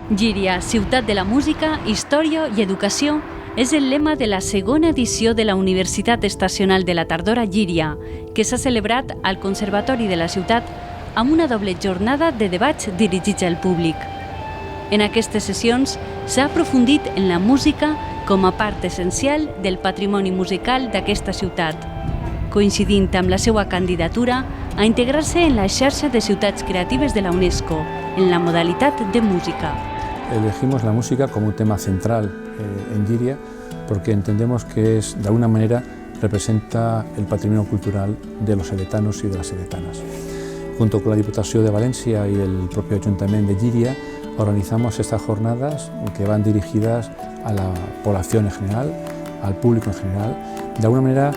Llíria, ciutat de la música, història i educació, és el lema de la segona edició de la Universitat Estacional de la Tardor a Llíria, que s'ha celebrat al Conservatori de la ciutat amb una doble jornada de debats dirigits al públic. En aquestes sessions s'ha aprofundit en la música com a part essencial del patrimoni musical d'aquesta ciutat, coincidint amb la seva candidatura a integrar-se en la xarxa de ciutats creatives de la UNESCO, en la modalitat de música. Elegimos la música como un tema central en Llíria porque entendemos que de alguna manera representa el patrimonio cultural de los sedetanos y de las sedetanas. Junto con la Diputación de Valencia y el propio Ayuntamiento de Llíria organizamos estas jornadas que van dirigidas a la población en general, al público en general, de alguna manera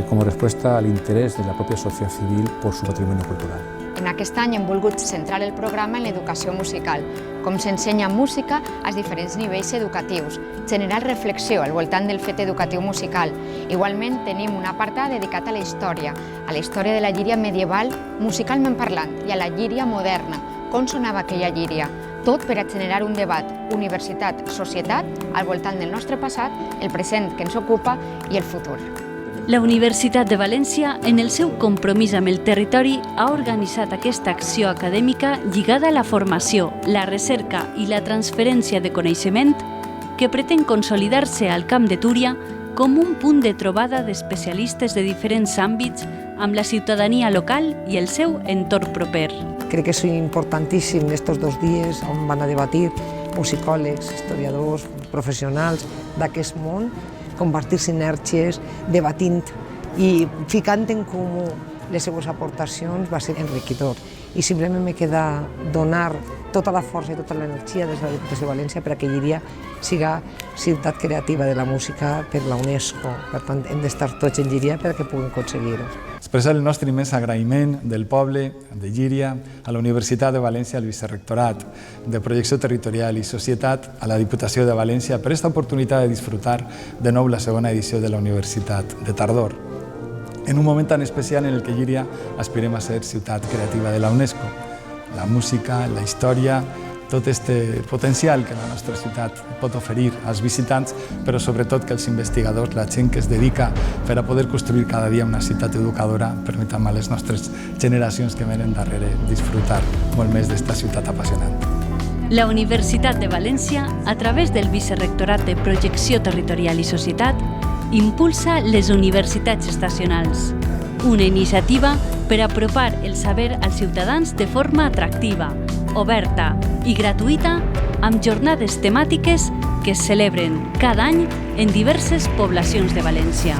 como respuesta al interés de la propia sociedad civil por su patrimonio cultural. En aquest any hem volgut centrar el programa en l'educació musical, com s'ensenya música als diferents nivells educatius, generar reflexió al voltant del fet educatiu musical. Igualment tenim un apartat dedicat a la història de la Llíria medieval musicalment parlant i a la Llíria moderna, com sonava aquella Llíria, tot per a generar un debat universitat-societat al voltant del nostre passat, el present que ens ocupa i el futur. La Universitat de València, en el seu compromís amb el territori, ha organitzat aquesta acció acadèmica lligada a la formació, la recerca i la transferència de coneixement que pretén consolidar-se al Camp de Túria com un punt de trobada d'especialistes de diferents àmbits amb la ciutadania local i el seu entorn proper. Crec que és importantíssim estos 2 dies on van a debatir musicòlegs, historiadors, professionals d'aquest món, compartir sinergies, debatint i ficant en comú les seues aportacions va ser enriquidor. I simplement me queda donar tota la força i tota l'energia des de la Diputació de València per a que Llíria siga ciutat creativa de la música per la UNESCO. Per tant, hem d'estar tots en Llíria perquè puguem aconseguir-ho. Expressar el nostre immens agraïment del poble de Llíria, a la Universitat de València, al Vicerrectorat de Projecció Territorial i Societat, a la Diputació de València, per aquesta oportunitat de disfrutar de nou la segona edició de la Universitat de Tardor, en un moment tan especial en el que Llíria aspirem a ser ciutat creativa de la UNESCO. La música, la història, tot aquest potencial que la nostra ciutat pot oferir als visitants, però sobretot que els investigadors, la gent que es dedica per a poder construir cada dia una ciutat educadora, permetem a les nostres generacions que venen darrere disfrutar molt més d'esta ciutat apassionant. La Universitat de València, a través del Vicerrectorat de Projecció Territorial i Societat, impulsa les universitats estacionals, una iniciativa per apropar el saber als ciutadans de forma atractiva, oberta i gratuïta amb jornades temàtiques que es celebren cada any en diverses poblacions de València.